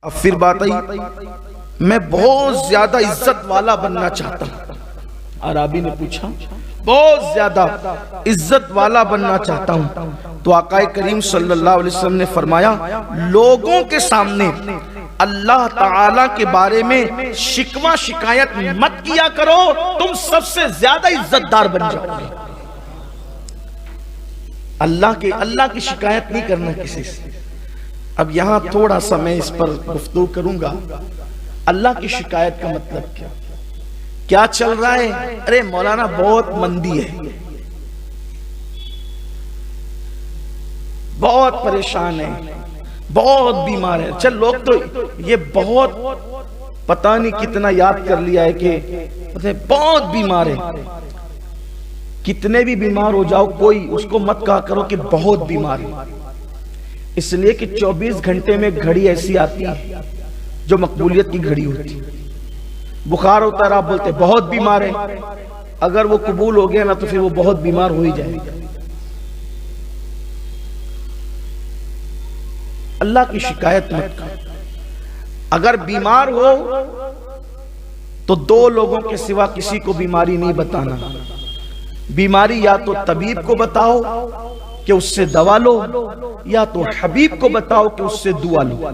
اب پھر بات آئی میں بہت زیادہ عزت والا بننا چاہتا ہوں. عرابی نے پوچھا بہت زیادہ عزت والا بننا چاہتا ہوں. تو آقا کریم صلی اللہ علیہ وسلم نے فرمایا لوگوں کے سامنے اللہ تعالیٰ کے بارے میں شکوہ شکایت مت کیا کرو، تم سب سے زیادہ عزت دار بن جاؤ گے. اللہ کی شکایت نہیں کرنا کسی سے. اب یہاں تھوڑا سا میں اس پر گفتگو کروں گا. اللہ کی شکایت کا مطلب کیا چل رہا ہے؟ ارے مولانا بہت مندی ہے، بہت پریشان ہے، بہت بیمار ہے. چل لوگ تو یہ بہت پتہ نہیں کتنا یاد کر لیا ہے کہ بہت بیمار ہے. کتنے بھی بیمار ہو جاؤ کوئی اس کو مت کہا کرو کہ بہت بیمار ہے، اس لیے کہ 24 گھنٹے میں گھڑی ایسی آتی ہے جو مقبولیت کی گھڑی ہوتی ہے. بخار ہوتا ہے آپ بولتے بہت بیمار ہے، اگر وہ قبول ہو گیا نا تو پھر وہ بہت بیمار ہو ہی جائے گا. اللہ کی شکایت مت کرو. اگر بیمار ہو تو 2 لوگوں کے سوا کسی کو بیماری نہیں بتانا. بیماری یا تو طبیب کو بتاؤ کہ اس سے دوا لو، یا تو حبیب کو بتاؤ کہ اس سے دعا لو.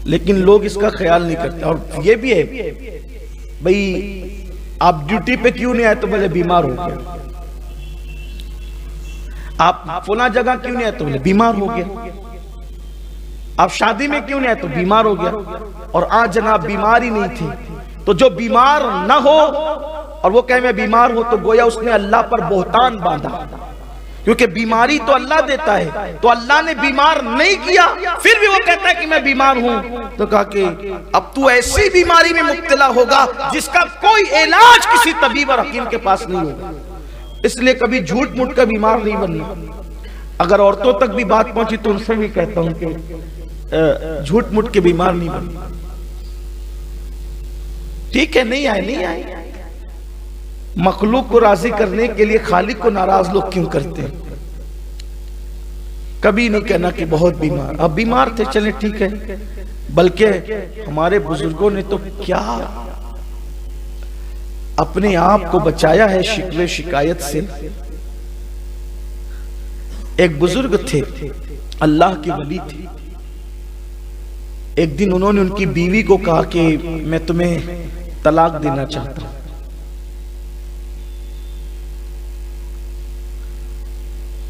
لیکن لوگ اس کا خیال نہیں کرتے. اور یہ بھی ہے بھئی آپ ڈیوٹی پہ کیوں نہیں آئے تو بولے بیمار ہو گیا. آپ فلاں جگہ کیوں نہیں آئے تو بولے بیمار ہو گیا. آپ شادی میں کیوں نہیں آئے تو بیمار ہو گیا. اور آج جناب بیمار ہی نہیں تھی. تو جو بیمار نہ ہو اور وہ کہے میں بیمار ہوں تو گویا اس نے اللہ پر بہتان باندھا، کیونکہ بیماری تو اللہ دیتا ہے. تو اللہ نے بیمار نہیں کیا پھر بھی وہ کہتا ہے کہ میں بیمار ہوں. تو کہا کہ اب تو ایسی بیماری میں مبتلا ہوگا جس کا کوئی علاج کسی طبیب اور حکیم کے پاس نہیں ہوگا. اس لیے کبھی جھوٹ موٹ کا بیمار نہیں بننا. اگر عورتوں تک بھی بات پہنچی تو ان سے بھی کہتا ہوں کہ جھوٹ موٹ کے بیمار نہیں بننا. ٹھیک ہے نہیں آئے. مخلوق کو راضی کرنے کے لیے خالق کو ناراض لوگ کیوں کرتے ہیں؟ کبھی نہیں کہنا کہ بہت بیمار. اب بیمار تھے چلیں ٹھیک ہے، بلکہ ہمارے بزرگوں نے تو کیا اپنے آپ کو بچایا ہے شکوے شکایت سے. ایک بزرگ تھے، اللہ کے ولی تھے. ایک دن انہوں نے ان کی بیوی کو کہا کہ میں تمہیں طلاق دینا چاہتا ہوں.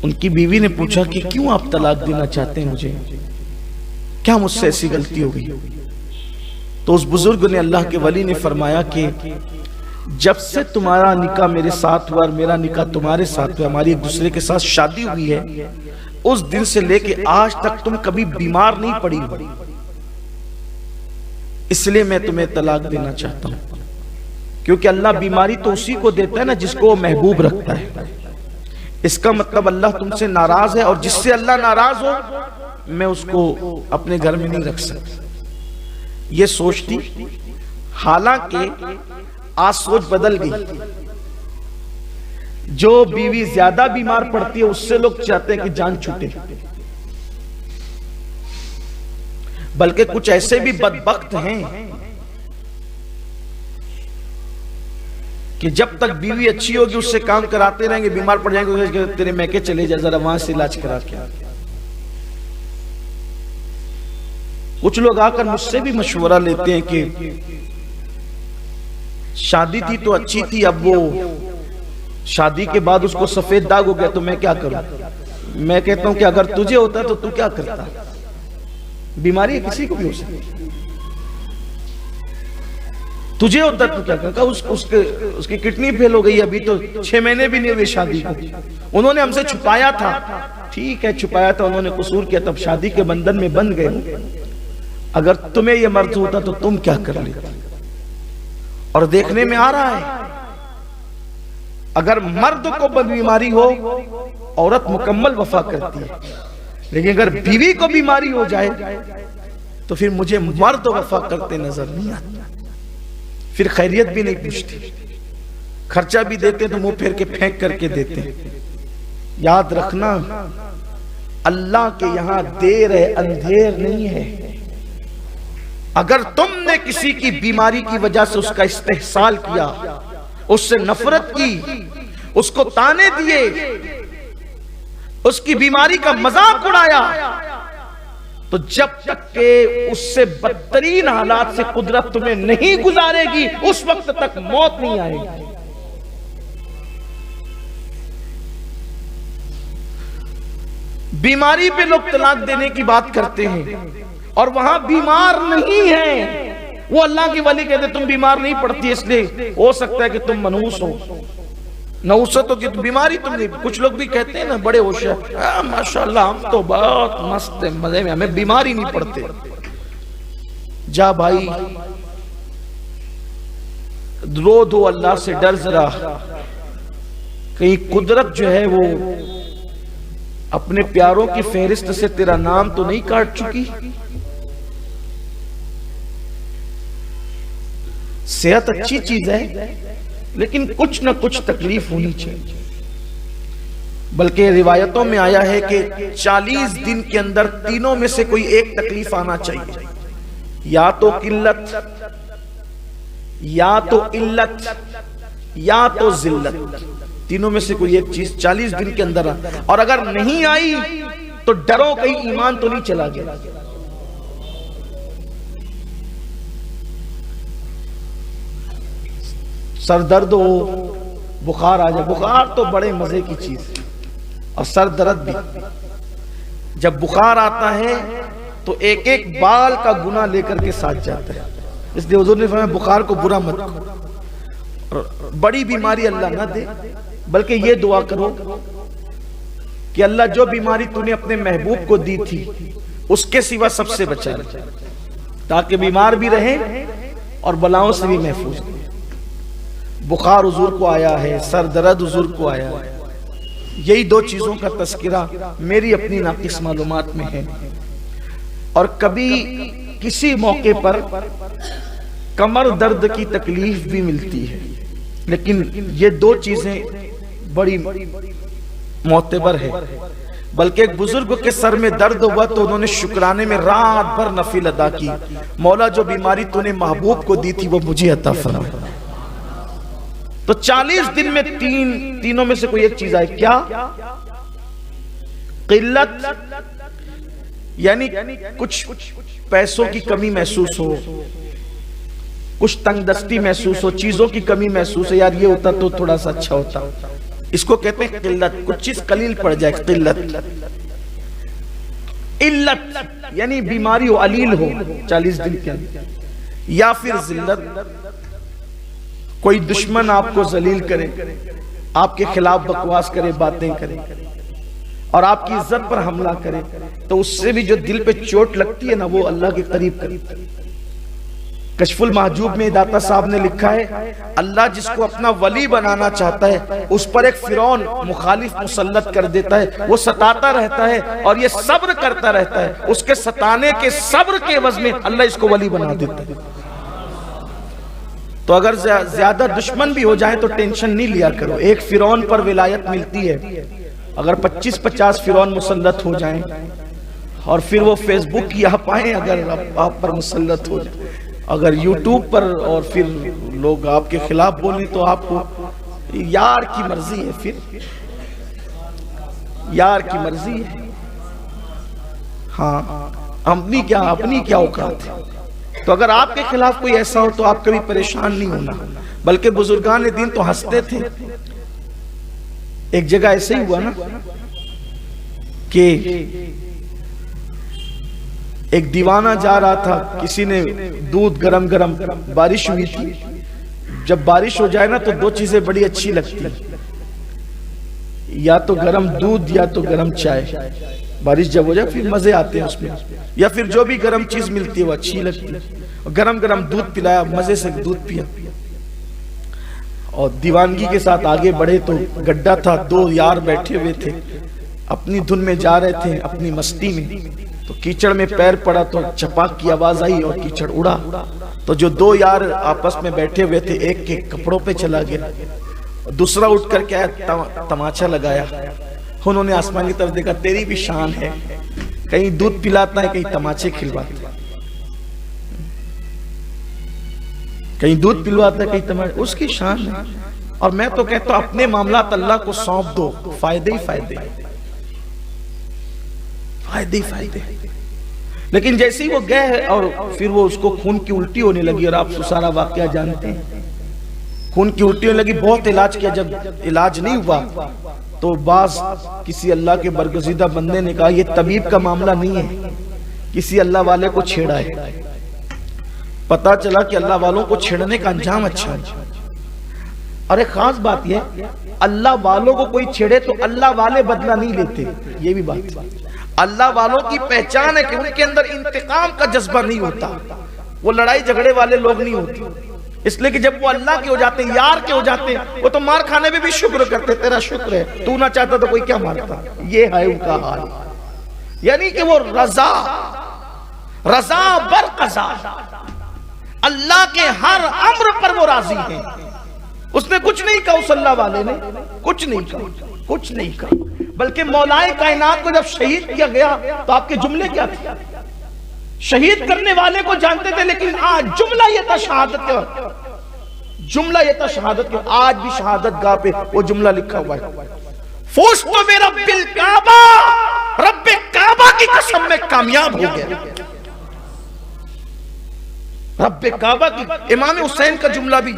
ان کی بیوی نے پوچھا کہ کیوں آپ طلاق دینا چاہتے ہیں مجھے؟ کیا مجھ سے ایسی غلطی ہو گئی؟ تو اس بزرگ نے اللہ کے ولی نے فرمایا کہ جب سے تمہارا نکاح میرے ساتھ ہوا اور میرا نکاح تمہارے ساتھ ہوا، ہماری ایک دوسرے کے ساتھ شادی ہوئی ہے، اس دن سے لے کے آج تک تم کبھی بیمار نہیں پڑی، اس لیے میں تمہیں طلاق دینا چاہتا ہوں. کیونکہ اللہ بیماری تو اسی کو دیتا ہے نا جس کو وہ محبوب رکھتا ہے. اس کا مطلب اللہ تم سے ناراض ہے، اور جس سے اللہ ناراض ہو میں اس کو اپنے گھر میں نہیں رکھ سکتا. یہ سوچتی، حالانکہ آج سوچ بدل گئی. جو بیوی زیادہ بیمار پڑتی ہے اس سے لوگ چاہتے ہیں کہ جان چھوٹے. بلکہ کچھ ایسے بھی بدبخت ہیں کہ جب تک بیوی اچھی ہوگی اس سے کام کراتے رہیں گے، بیمار پڑ جائیں گے تیرے میکے چلے جا ذرا وہاں سے علاج کرا کے. کچھ لوگ آ کر مجھ سے بھی مشورہ لیتے ہیں کہ شادی تھی تو اچھی تھی، اب وہ شادی کے بعد اس کو سفید داغ ہو گیا تو میں کیا کروں؟ میں کہتا ہوں کہ اگر تجھے ہوتا تو تو کیا کرتا؟ بیماری ہے کسی کو بھی ہو سکتی. تجھے ہوتا تو کیا کرتا؟ اس کی کڈنی فیل ہو گئی، ابھی تو 6 مہینے بھی نہیں ہوئے شادی کو. انہوں نے ہم سے چھپایا تھا، ٹھیک ہے چھپایا تھا، انہوں نے قصور کیا، تب شادی کے بندھن میں بندھ گئے. اگر تمہیں یہ مرض ہوتا تو تم کیا کر لیتے؟ اور دیکھنے میں آ رہا ہے اگر مرد کو بیماری ہو عورت مکمل وفا کرتی ہے، لیکن اگر بیوی کو بیماری ہو جائے تو پھر مجھے مرد وفا کرتے نظر نہیں آتا. پھر خیریت بھی نہیں پوچھتی، خرچہ بھی دیتے تو منہ پھیر کے پھینک کر کے دیتے. یاد رکھنا اللہ کے یہاں دیر ہے، اندھیر نہیں ہے۔ اگر تم نے کسی کی بیماری کی وجہ سے اس کا استحسال کیا، اس سے نفرت کی، اس کو تانے دیے، اس کی بیماری کا مذاق اڑایا، تو جب تک کہ اس سے بدترین حالات سے قدرت تمہیں نہیں گزارے گی، اس وقت تک موت نہیں آئے گی۔ بیماری پہ لوگ طلاق دینے کی بات کرتے ہیں اور وہاں بیمار نہیں ہے، وہ اللہ کی ولی کہتے تم بیمار نہیں پڑتی، اس لیے ہو سکتا ہے کہ تم منحوس ہو۔ نحوست ہو کہ بیماری تم نہیں۔ کچھ لوگ بھی کہتے ہیں نا بڑے ہوشیار، ماشاءاللہ ہم تو بہت مست ہیں، مزے میں، ہمیں بیماری نہیں پڑتے۔ جا بھائی رو دو، اللہ سے ڈر ذرا، کہیں قدرت جو ہے وہ اپنے پیاروں کی فہرست سے تیرا نام تو نہیں کاٹ چکی۔ صحت اچھی چیز ہے لیکن کچھ نہ کچھ تکلیف ہونی چاہیے۔ بلکہ روایتوں میں آیا ہے کہ 40 دن کے اندر تینوں میں سے کوئی ایک تکلیف آنا چاہیے، یا تو قلت، یا تو علت، یا تو ذلت، تینوں میں سے کوئی ایک چیز 40 دن کے اندر اور اگر نہیں آئی تو ڈرو کہیں ایمان تو نہیں چلا گیا۔ سر درد ہو، بخار آ جائے، بخار تو بڑے مزے کی چیز ہے، اور سر درد بھی۔ جب بخار آتا ہے تو ایک ایک بال کا گناہ لے کر کے ساتھ جاتا ہے، اس لیے حضور نے فرمایا بخار کو برا مت کرو۔ بڑی بیماری اللہ نہ دے، بلکہ یہ دعا کرو کہ اللہ جو بیماری تو نے اپنے محبوب کو دی تھی اس کے سوا سب سے بچا لے، تاکہ بیمار بھی رہے اور بلاؤں سے بھی محفوظ رہے۔ بخار حضور کو آیا ہے، سر درد حضور کو آیا ہے، یہی دو چیزوں کا تذکرہ میری اپنی ناقص معلومات میں ہے۔ اور کبھی کسی موقع پر کمر درد کی تکلیف بھی ملتی ہے، لیکن یہ دو چیزیں بڑی معتبر ہے۔ بلکہ ایک بزرگ کے سر میں درد ہوا تو انہوں نے شکرانے میں رات بھر نفل ادا کی، مولا جو بیماری تو نے محبوب کو دی تھی وہ مجھے عطا فرما۔ تو 40 دن میں تینوں میں سے کوئی ایک چیز آئے، کیا؟ قلت، یعنی کچھ پیسوں کی کمی محسوس ہو، کچھ تنگ دستی محسوس ہو، چیزوں کی کمی محسوس ہو، یار یہ ہوتا تو تھوڑا سا اچھا ہوتا، اس کو کہتے ہیں قلت، کچھ چیز قلیل پڑ جائے، قلت۔ علت یعنی بیماری ہو، علیل ہو 40 دن کے اندر، یا پھر ذلت، کوئی دشمن آپ کو ذلیل کرے، آپ کے خلاف بکواس کرے، باتیں کرے اور آپ کی عزت پر حملہ کرے، تو اس سے بھی جو دل پہ چوٹ لگتی ہے نا وہ اللہ کے قریب کرتا ہے۔ کشف المحجوب میں داتا صاحب نے لکھا ہے اللہ جس کو اپنا ولی بنانا چاہتا ہے اس پر ایک فرعون مخالف مسلط کر دیتا ہے، وہ ستاتا رہتا ہے اور یہ صبر کرتا رہتا ہے، اس کے ستانے کے صبر کے عوض میں اللہ اس کو ولی بنا دیتا ہے۔ تو اگر زیادہ دشمن بھی ہو جائیں تو ٹینشن نہیں لیا کرو، ایک فرعون پر ولایت ملتی ہے، اگر 25-50 فرعون مسلط ہو جائیں اور پھر وہ فیس بک کی آپ آئیں، اگر آپ پر مسلط ہو جائیں، اگر یوٹیوب پر اور پھر لوگ آپ کے خلاف بولیں تو آپ کو یار کی مرضی ہے، پھر یار کی مرضی ہے۔ ہاں اپنی کیا اوقات ہے۔ تو اگر آپ کے خلاف کوئی ایسا ہو تو آپ کبھی پریشان نہیں ہونا، بلکہ بزرگان دین تو ہنستے تھے۔ ایک جگہ ایسے ہی ہوا نا کہ ایک دیوانہ جا رہا تھا، کسی نے دودھ گرم بارش ہوئی تھی، جب بارش ہو جائے نا تو دو چیزیں بڑی اچھی لگتی، یا تو گرم دودھ یا تو گرم چائے، بارش جب ہو جائے پھر مزے آتے ہیں اس میں، یا پھر جو بھی گرم چیز ملتی ہے وہ اچھی لگتی ہے۔ گرم دودھ پلایا، مزے سے دودھ پیا اور دیوانگی کے ساتھ آگے بڑھے تو گڈھا تھا، دو یار بیٹھے ہوئے تھے، اپنی دھن میں جا رہے تھے، اپنی مستی میں، تو کیچڑ میں پیر پڑا تو چپاک کی آواز آئی اور کیچڑ اڑا، تو جو دو یار آپس میں بیٹھے ہوئے تھے ایک کے کپڑوں پہ چلا گیا، دوسرا اٹھ کر کے تماچا لگایا انہوں نے آسمان کی طرف دیکھا، تیری بھی شان ہے، کہیں دودھ پلاتا ہے، کہیں تماچے کھلواتا ہے، کہیں دودھ پلواتا ہے، کہیں تماچے، اس کی شان ہے۔ اور میں تو کہتا ہوں اپنے معاملات اللہ کو سونپ دو، فائدے ہی فائدے، فائدے ہی فائدے۔ لیکن جیسے ہی وہ گئے اور پھر وہ اس کو خون کی الٹی ہونے لگی، اور آپ سارا واقعہ جانتے ہیں، خون کی الٹی ہونے لگی، بہت علاج کیا، جب علاج نہیں ہوا تو بعض کسی اللہ کے برگزیدہ بندے نے کہا یہ طبیب کا معاملہ نہیں ہے، کسی اللہ والے کو چھیڑا ہے۔ پتا چلا کہ اللہ والوں کو چھیڑنے کا انجام اچھا ہے۔ اور ایک خاص بات یہ، اللہ والوں کو کوئی چھیڑے تو اللہ والے بدلہ نہیں لیتے، یہ بھی بات۔ اللہ والوں کی پہچان ہے کہ ان کے اندر انتقام کا جذبہ نہیں ہوتا، وہ لڑائی جھگڑے والے لوگ نہیں ہوتے، اس لیے کہ جب وہ اللہ کے ہو جاتے ہیں، یار کے ہو جاتے ہیں، وہ تو مار کھانے میں بھی شکر کرتے، تیرا شکر ہے، تو نہ چاہتا تو کوئی کیا مارتا۔ یہ ہے ان کا حال، یعنی کہ وہ رضا بر قضا، اللہ کے ہر امر پر وہ راضی ہیں۔ اس نے کچھ نہیں کہا، اس اللہ والے نے کچھ نہیں کہا، بلکہ مولائے کائنات کو جب شہید کیا گیا تو آپ کے جملے کیا تھے؟ شہید کرنے والے کو جانتے تھے، لیکن آج جملہ یہ تھا شہادت کے، آج بھی شہادت گاہ پہ وہ جملہ لکھا ہوا ہے، فُزْتُ بِرَبِّ الْکعبہ، رب کعبہ کی قسم میں کامیاب ہو گیا۔ رب کعبہ کی، امام حسین کا جملہ بھی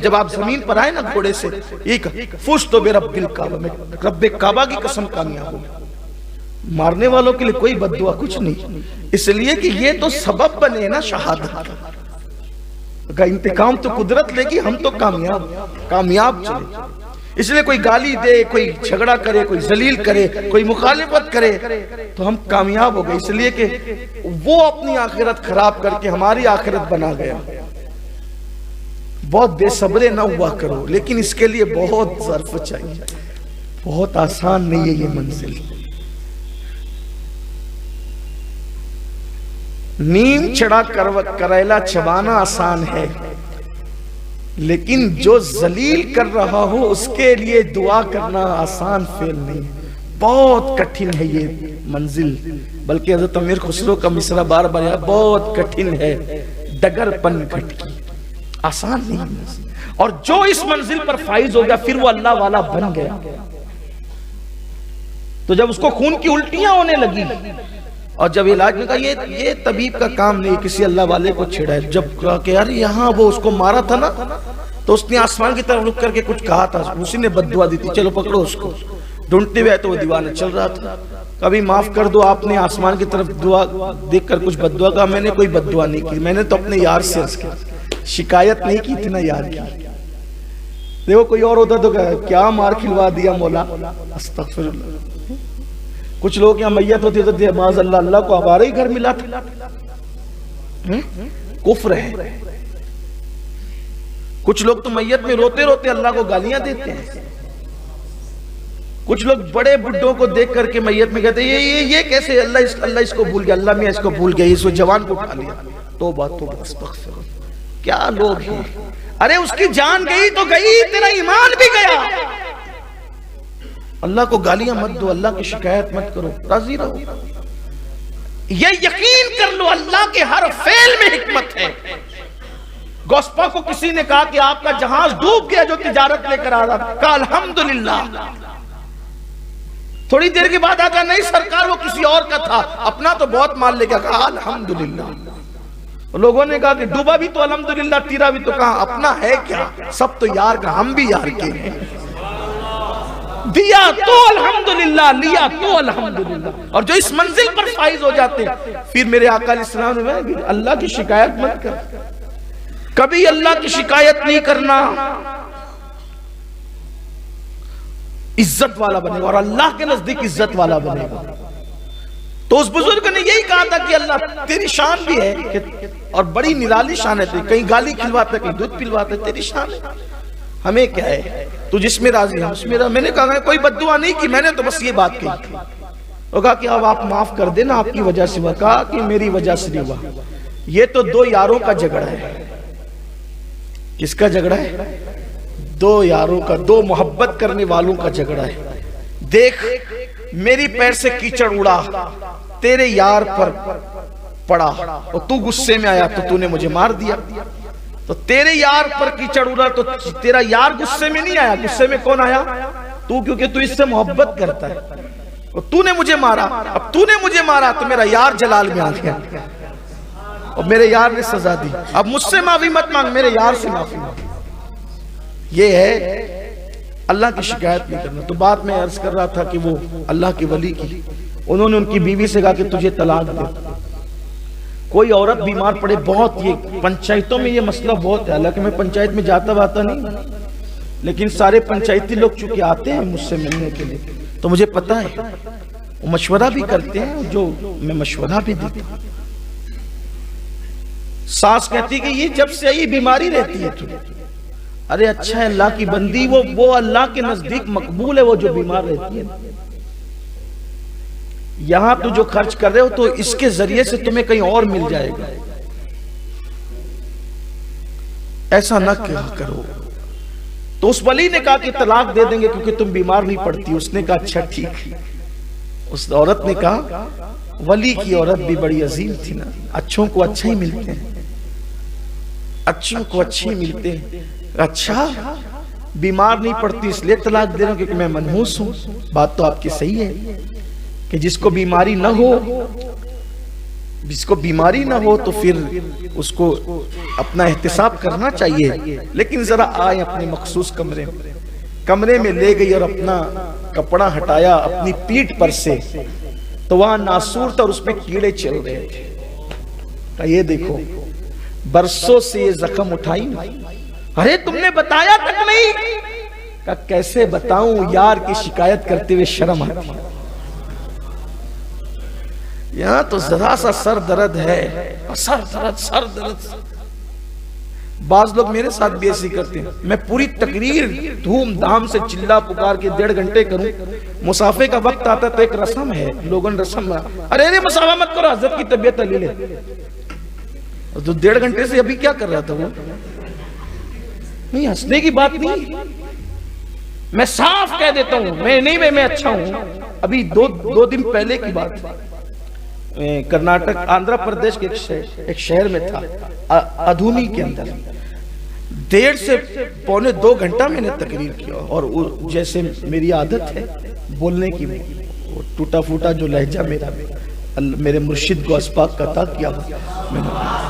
جب آپ زمین پر آئے نا گھوڑے سے، یہ کہا فُزْتُ بِرَبِّ الْکعبہ، میں رب کعبہ کی قسم کامیاب ہو گیا۔ مارنے والوں کے لیے کوئی بد دعا کچھ نہیں، اس لیے کہ یہ تو سبب بنے نا شہادت کا، انتقام تو قدرت لے گی، ہم تو کامیاب چلے۔ اس لیے کوئی گالی دے، کوئی جھگڑا کرے، کوئی ذلیل کرے، کوئی مخالفت کرے تو ہم کامیاب ہو گئے، اس لیے کہ وہ اپنی آخرت خراب کر کے ہماری آخرت بنا گیا۔ بہت بے صبرے نہ ہوا کرو، لیکن اس کے لیے بہت ظرف چاہیے، بہت آسان نہیں ہے یہ منزل۔ نیم چڑھا کریلا چبانا آسان ہے، لیکن جو ذلیل کر رہا ہو اس کے لیے دعا کرنا آسان فعل نہیں، بہت کٹھن ہے یہ منزل۔ بلکہ حضرت امیر خسرو کا مصرع بار بار ہے، بہت کٹھن ہے ڈگر پن گھٹ کی، آسان نہیں۔ اور جو اس منزل پر فائز ہو گیا پھر وہ اللہ والا بن گیا۔ تو جب اس کو خون کی الٹیاں ہونے لگی اور جب علاج نے کہا یہ طبیب کا کام نہیں، کسی اللہ والے کو چھیڑا ہے، جب کہا کہ یار یہاں وہ اس کو مارا تھا نا، تو اس نے آسمان کی طرف رک کر کے کچھ کہا تھا، اسی نے بد دعا دی تھی، چلو پکڑو اس کو۔ ڈھونڈتے ہوئے تو وہ دیوانہ چل رہا تھا، کبھی معاف کر دو، آپ نے آسمان کی طرف دعا دیکھ کر کچھ بد دعا کہا، میں نے کوئی بد دعا نہیں کی، میں نے تو اپنے یار سے شکایت نہیں کی تھی نا یار کی۔ دیکھو کوئی اور ہوتا تو کیا مار کھلوا دیا مولا، استغفر اللہ۔ کچھ لوگ یہاں میت ہوتی ہے معاذ اللہ، اللہ کو ہمارے ہی گھر ملا تھا، کفر ہے۔ کچھ لوگ تو میت میں روتے روتے اللہ کو گالیاں دیتے ہیں، کچھ لوگ بڑے بڈھوں کو دیکھ کر کے میت میں کہتے ہیں یہ کیسے، اللہ اس کو بھول گیا، اللہ میں اس کو بھول گیا، اس کو جوان کو اٹھا لیا۔ توبہ توبہ استغفر اللہ، کیا لوگ ہیں۔ ارے اس کی جان گئی تو گئی، تیرا ایمان بھی گیا۔ اللہ کو گالیاں مت دو، اللہ کی شکایت مت کرو، راضی رہو۔ یہ یقین کر لو اللہ کے ہر فعل میں حکمت ہے۔ گوسپا کو کسی نے کہا کہ آپ کا جہاز ڈوب گیا جو تجارت لے کر آ رہا تھا، کہا الحمدللہ۔ تھوڑی دیر کے بعد آتا نہیں سرکار وہ کسی اور کا تھا، اپنا تو بہت مال لے گیا، کہا الحمدللہ۔ لوگوں نے کہا کہ ڈوبا بھی تو الحمدللہ، تیرا بھی تو، کہا اپنا ہے کیا، سب تو یار کا، ہم بھی یار کے ہیں، دیا تو الحمدللہ، لیا تو الحمدللہ۔ اور جو اس منزل پر فائز ہو جاتے ہیں پھر میرے آقا علیہ السلام نے اللہ کی شکایت مت کر، کبھی اللہ کی شکایت نہیں کرنا، عزت والا بنے گا اور اللہ کے نزدیک عزت والا بنے گا۔ تو اس بزرگ نے یہی کہا تھا کہ اللہ تیری شان بھی ہے اور بڑی نرالی شان ہے، کہیں گالی کھلواتا ہے، کہیں دودھ پلواتا ہے، تیری شان ہے، ہمیں کیا ہے، تو جس میں راضی ہے اس میں راضی۔ میں نے کہا کوئی بد دعا نہیں کی، میں نے تو بس یہ بات کہی تھی۔ وہ کہا کہ اب آپ معاف کر دینا، آپ کی وجہ سے ہوا، کہا کہ میری وجہ سے نہیں ہوا، یہ تو دو یاروں کا جھگڑا ہے۔ کس کا جھگڑا ہے؟ دو یاروں کا، دو محبت کرنے والوں کا جھگڑا ہے۔ دیکھ میری پیر سے کیچڑ اڑا، تیرے یار پر پڑا اور تو غصے میں آیا تو نے مجھے مار دیا۔ تو تیرے یار پر کیچڑ اڑا تو تیرا یار غصے میں نہیں آیا، غصے میں کون آیا؟ تو، کیونکہ تو اس سے محبت کرتا ہے۔ اور تو نے مجھے مارا، اب تو نے مجھے مارا تو میرا یار جلال میں آ گیا اور میرے یار نے سزا دی، اب مجھ سے معافی مت مانگ، میرے یار سے معافی مانگ۔ یہ ہے اللہ کی شکایت نہیں کرنا۔ تو بات میں عرض کر رہا تھا کہ وہ اللہ کے ولی کی، انہوں نے ان کی بیوی سے کہا کہ تجھے طلاق دے۔ کوئی عورت بیمار پڑے، بہت یہ پنچایتوں میں یہ مسئلہ بہت ہے، حالانکہ میں پنچایت میں جاتا نہیں، لیکن سارے پنچایتی لوگ چونکہ آتے ہیں مجھ سے ملنے کے لیے تو مجھے پتا ہے، وہ مشورہ بھی کرتے ہیں جو میں مشورہ بھی دیتا ہوں۔ ساس کہتی کہ یہ جب سے یہ بیماری رہتی ہے تجھے، ارے اچھا ہے اللہ کی بندی، وہ اللہ کے نزدیک مقبول ہے وہ جو بیمار رہتی ہے۔ یہاں تو جو خرچ کر رہے ہو تو اس کے ذریعے سے تمہیں کہیں اور مل جائے گا، ایسا نہ کرو۔ تو اس ولی نے کہا کہ طلاق دے دیں گے کیونکہ تم بیمار نہیں پڑتی۔ اس نے کہا اچھا ٹھیک۔ اس عورت نے کہا، ولی کی عورت بھی بڑی عظیم تھی نا، اچھوں کو اچھا ہی ملتے ہیں، اچھوں کو اچھے ہی ملتے ہیں۔ اچھا بیمار نہیں پڑتی اس لیے طلاق دے رہا ہوں کیونکہ میں منحوس ہوں۔ بات تو آپ کی صحیح ہے کہ جس کو بیماری نہ ہو، جس کو بیماری نہ ہو تو پھر اس کو اپنا احتساب کرنا چاہیے، لیکن ذرا آئے اپنے مخصوص کمرے میں لے گئی اور اپنا کپڑا ہٹایا اپنی پیٹھ پر سے تو وہاں ناسور تھا اور اس میں کیڑے چل رہے تھے۔ یہ دیکھو برسوں سے یہ زخم اٹھائی، ارے تم نے بتایا تک نہیں؟ کہ کیسے بتاؤں، یار کی شکایت کرتے ہوئے شرم آتی ہے۔ یہاں تو ذرا سا سر درد ہے، سر درد۔ بعض لوگ میرے ساتھ بھی ایسی کرتے ہیں، میں پوری تقریر دھوم دھام سے چلا پکار کے 1.5 گھنٹے کروں، مسافے کا وقت آتا تو ایک رسم ہے، لوگوں نے رسم، ارے مسافہ مت کرو، حضرت کی طبیعت لے لے۔ تو 1.5 گھنٹے سے ابھی کیا کر رہا تھا وہ؟ نہیں، ہنسنے کی بات نہیں، میں صاف کہہ دیتا ہوں، میں اچھا ہوں۔ ابھی دو دن پہلے کی بات، کرناٹک آندھرا پردیش کے ایک شہر میں تھا، ادھونی کے اندر 1.5 سے پونے 2 گھنٹہ میں نے تقریر کیا، اور جیسے میری عادت ہے بولنے کی، ٹوٹا پھوٹا جو لہجہ میرے مرشد کو اسباق کا عطا کیا، میں نے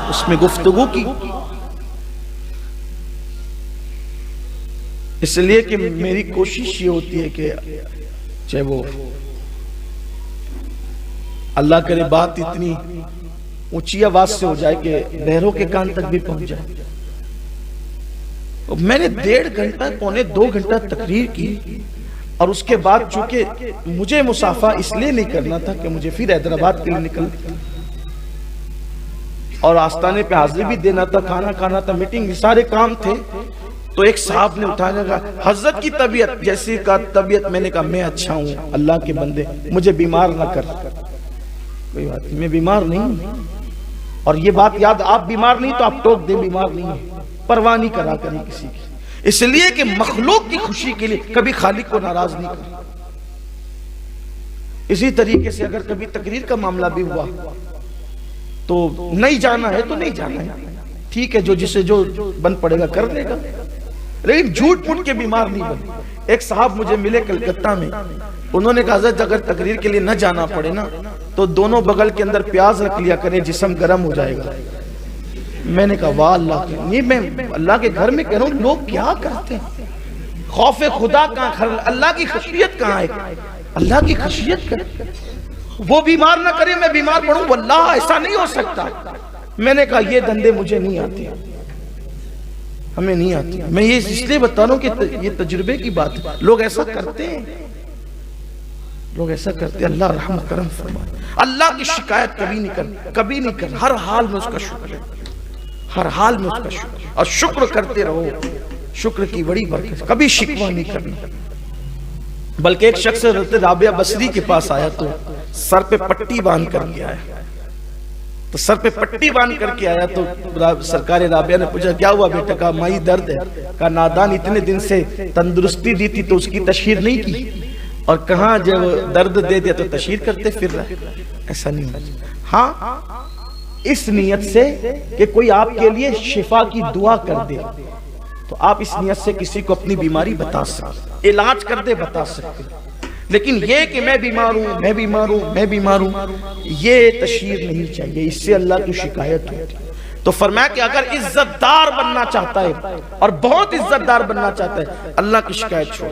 اس میں گفتگو کی، اس لیے کہ میری کوشش یہ ہوتی ہے کہ چاہے وہ اللہ کرے بات اتنی اونچی آواز سے ہو جائے کہ بہروں کے کان تک بھی پہنچ جائے۔ میں نے 1.5 گھنٹہ پونے 2 گھنٹہ تقریر کی، اور اس کے بعد چونکہ مجھے مسافہ اس لیے نہیں کرنا تھا کہ مجھے پھر حیدرآباد کے لیے نکلنا اور آستانے پہ حاضری بھی دینا تھا، کھانا کھانا تھا، میٹنگ، سارے کام تھے۔ تو ایک صاحب نے اٹھایا کہا، حضرت کی طبیعت جیسی کا طبیعت، میں نے کہا میں اچھا ہوں، اللہ کے بندے مجھے بیمار نہ کر۔ کوئی بات نہیں، میں بیمار نہیں ہوں، اور یہ بات یاد، آپ بیمار نہیں تو آپ ٹوک دیں بیمار نہیں ہیں، پرواہ نہیں کرا کریں کسی کی، اس لیے کہ مخلوق کی خوشی کے لیے کبھی خالق کو ناراض نہیں کریں۔ اسی طریقے سے اگر کبھی تقریر کا معاملہ بھی ہوا تو نہیں جانا ہے تو نہیں جانا ہے، ٹھیک ہے، جو جسے جو بن پڑے گا کر دے گا، لیکن جھوٹ پھوٹ کے بیمار نہیں بنے۔ ایک صاحب مجھے ملے کلکتہ میں، انہوں نے کہا حضرت اگر تقریر کے لیے نہ جانا پڑے نا تو دونوں بغل کے اندر پیاز رکھ لیا کریں، جسم گرم ہو جائے گا۔ میں نے کہا واہ اللہ کے، نہیں میں اللہ کے گھر میں کہہ رہا ہوں لوگ کیا کرتے ہیں، خوف خدا کہاں، اللہ کی خشیت کہاں ہے؟ اللہ کی خشیت کرے، وہ بیمار نہ کرے میں بیمار پڑھوں، واللہ ایسا نہیں ہو سکتا۔ میں نے کہا یہ دندے مجھے نہیں آتے، ہمیں نہیں آتی، میں یہ اس لیے بتا رہا ہوں کہ یہ تجربے کی بات ہے، لوگ ایسا کرتے ہیں، لوگ ایسا کرتے ہیں۔ اللہ رحم کرم فرمائے، اللہ کی شکایت کبھی نہیں کر، ہر حال میں اس کا شکر ہے، ہر حال میں اس کا شکر، اور شکر کرتے رہو، شکر کی بڑی برکت، کبھی شکوہ نہیں کرنا۔ بلکہ ایک شخص حضرت رابعہ بصری کے پاس آیا تو سر پہ پٹی باندھ کر کے آیا، تو سر پہ پٹی باندھ کر کے آیا تو سرکار رابعہ نے پوچھا کیا ہوا بیٹا؟ کہا مائی درد ہے۔ کہا نادان اتنے دن سے تندرستی دی تھی تو اس کی تشہیر نہیں کی، اور کہاں جب درد دے دیا تو تشہیر کرتے پھر رہے، ایسا نہیں ہونا چاہیے۔ ہاں اس نیت سے کہ کوئی آپ کے لیے شفا کی دعا کر دے تو آپ اس نیت سے کسی کو اپنی بیماری بتا سکتے، علاج کر دے بتا سکتے، لیکن یہ کہ میں بیمار ہوں میں بیمار ہوں میں بیمار ہوں، یہ تشہیر نہیں چاہیے، اس سے اللہ کی شکایت ہوتی۔ تو فرمایا کہ اگر عزت دار بننا چاہتا ہے اور بہت عزت دار بننا چاہتا ہے، اللہ کی شکایت چھوڑ۔